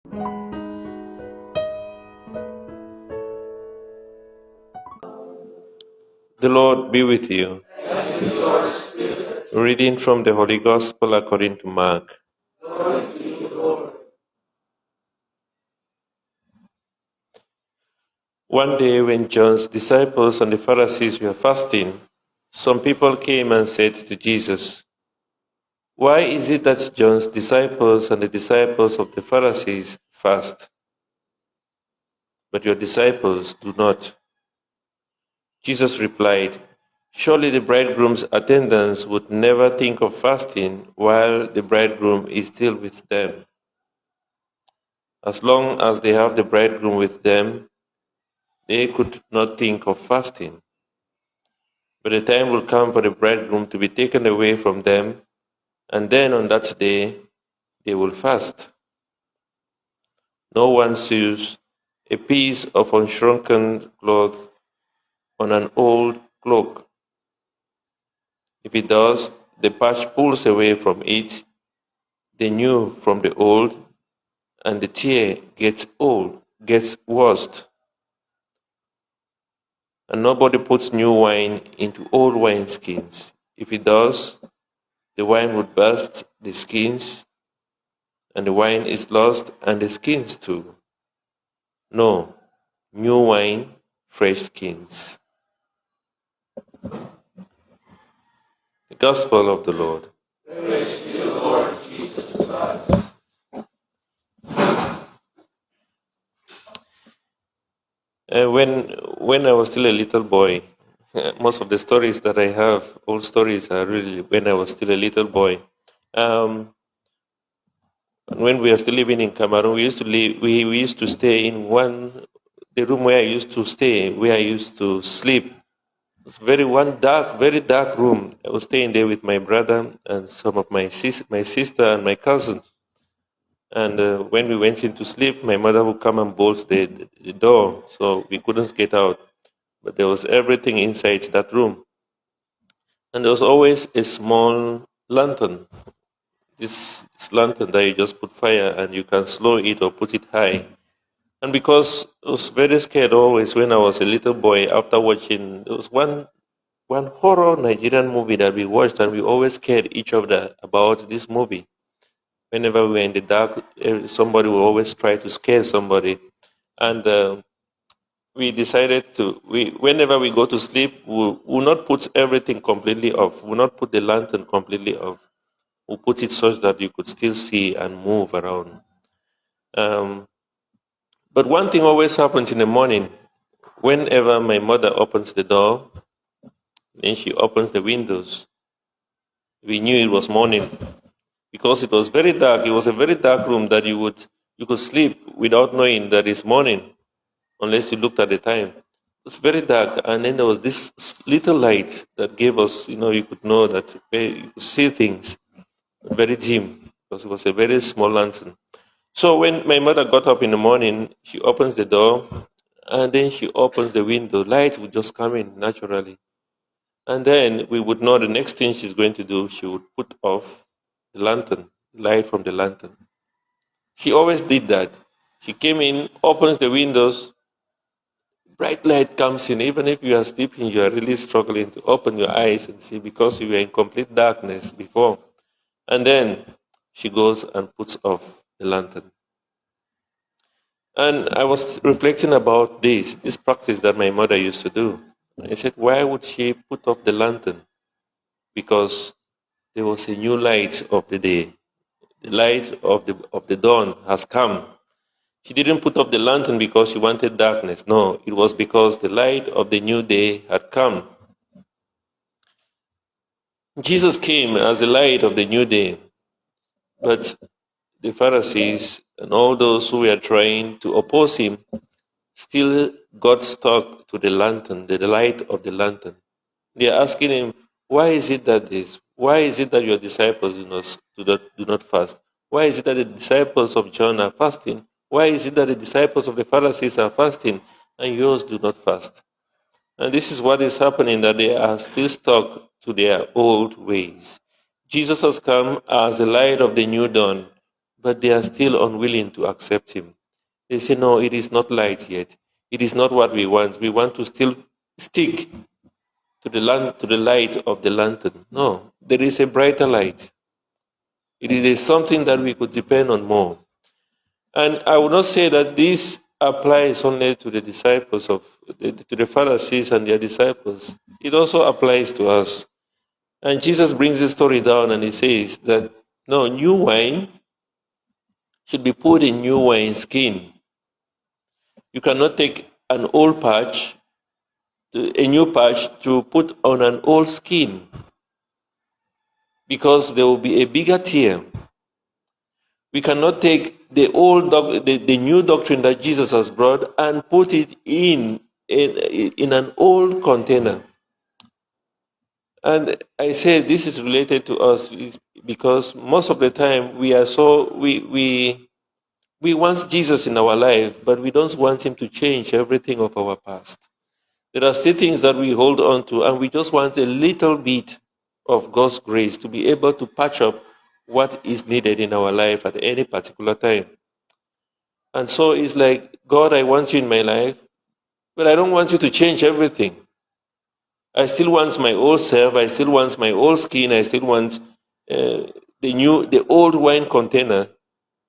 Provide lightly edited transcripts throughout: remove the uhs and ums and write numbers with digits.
The Lord be with you. Reading from the Holy Gospel according to Mark. One day when John's disciples and the Pharisees were fasting, some people came and said to Jesus, "Why is it that John's disciples and the disciples of the Pharisees fast, but your disciples do not?" Jesus replied, "Surely the bridegroom's attendants would never think of fasting while the bridegroom is still with them. As long as they have the bridegroom with them, they could not think of fasting. But the time will come for the bridegroom to be taken away from them, and then on that day they will fast. No one sews a piece of unshrunken cloth on an old cloak. If it does, the patch pulls away from it, the new from the old, and the tear gets worse. And nobody puts new wine into old wineskins. If it does, the wine would burst the skins, and the wine is lost, and the skins too. No, new wine, fresh skins." The Gospel of the Lord. Praise to you, Lord Jesus Christ. When I was still a little boy, most of the stories that I have, old stories, are really when I was still a little boy. When we were still living in Cameroon, we used to stay in the room where I used to stay, where I used to sleep. It's very dark room. I was staying there with my brother and some of my sister and my cousin. And when we went into sleep, my mother would come and bolt the door, so we couldn't get out. But there was everything inside that room. And there was always a small lantern. This lantern that you just put fire and you can slow it or put it high. And because I was very scared always when I was a little boy, after watching, there was one horror Nigerian movie that we watched, and we always scared each other about this movie. Whenever we were in the dark, somebody will always try to scare somebody. And we decided whenever we go to sleep, we'll not put everything completely off. We'll not put the lantern completely off. We'll put it such that you could still see and move around. But one thing always happens in the morning. Whenever my mother opens the door, then she opens the windows. We knew it was morning because it was very dark. It was a very dark room that you could sleep without knowing that it's morning, unless you looked at the time. It was very dark, and then there was this little light that gave us, you could know that you could see things, very dim, because it was a very small lantern. So when my mother got up in the morning, she opens the door, and then she opens the window. Light would just come in naturally. And then we would know the next thing she's going to do, she would put off the lantern, light from the lantern. She always did that. She came in, opens the windows, bright light comes in. Even if you are sleeping, you are really struggling to open your eyes and see because you were in complete darkness before. And then she goes and puts off the lantern. And I was reflecting about this practice that my mother used to do. I said, why would she put off the lantern? Because there was a new light of the day. The light of the dawn has come. She didn't put off the lantern because she wanted darkness. No, it was because the light of the new day had come. Jesus came as the light of the new day. But the Pharisees and all those who were trying to oppose him still got stuck to the lantern, the light of the lantern. They are asking him, why is it that your disciples do not fast? Why is it that the disciples of John are fasting? Why is it that the disciples of the Pharisees are fasting and yours do not fast? And this is what is happening, that they are still stuck to their old ways. Jesus has come as the light of the new dawn, but they are still unwilling to accept him. They say, no, it is not light yet. It is not what we want. We want to still stick to the light of the lantern. No, there is a brighter light. It is something that we could depend on more. And I would not say that this applies only to the disciples to the Pharisees and their disciples. It also applies to us. And Jesus brings this story down and he says that, no, new wine should be put in new wine skin. You cannot take an old patch, a new patch to put on an old skin, because there will be a bigger tear. We cannot take the new doctrine that Jesus has brought and put it in an old container. And I say this is related to us because most of the time we want Jesus in our life, but we don't want him to change everything of our past. There are still things that we hold on to, and we just want a little bit of God's grace to be able to patch up what is needed in our life at any particular time. And so it's like, God, I want you in my life, but I don't want you to change everything. I still want my old self, I still want my old skin, I still want the old wine container,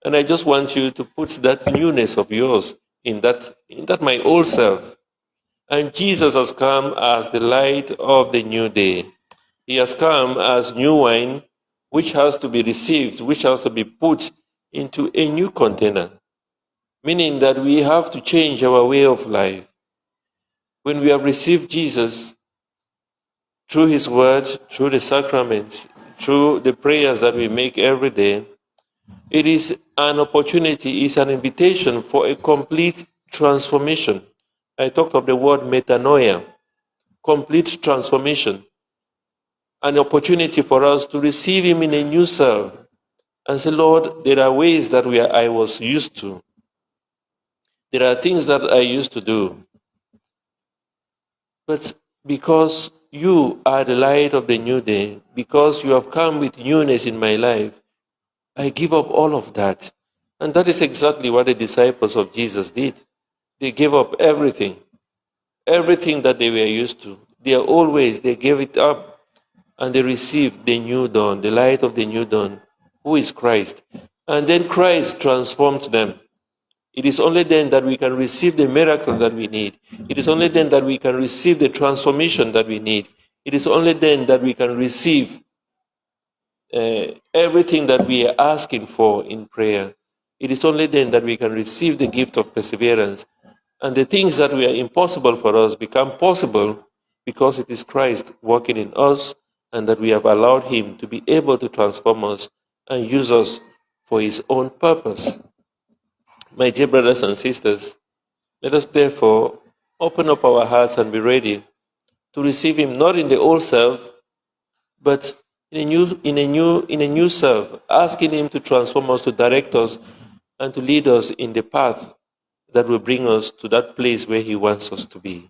and I just want you to put that newness of yours in that my old self. And Jesus has come as the light of the new day. He has come as new wine, which has to be received, which has to be put into a new container, meaning that we have to change our way of life. When we have received Jesus through his word, through the sacraments, through the prayers that we make every day, it is an opportunity, it's an invitation for a complete transformation. I talked of the word metanoia, complete transformation. An opportunity for us to receive him in a new self and say, Lord, there are ways that I was used to. There are things that I used to do. But because you are the light of the new day, because you have come with newness in my life, I give up all of that. And that is exactly what the disciples of Jesus did. They gave up everything that they were used to. Their old ways, they gave it up, and they received the new dawn, the light of the new dawn, who is Christ. And then Christ transformed them. It is only then that we can receive the miracle that we need. It is only then that we can receive the transformation that we need. It is only then that we can receive everything that we are asking for in prayer. It is only then that we can receive the gift of perseverance. And the things that were impossible for us become possible because it is Christ working in us, and that we have allowed him to be able to transform us and use us for his own purpose. My dear brothers and sisters, let us therefore open up our hearts and be ready to receive him, not in the old self, but in a new self, asking him to transform us, to direct us, and to lead us in the path that will bring us to that place where he wants us to be.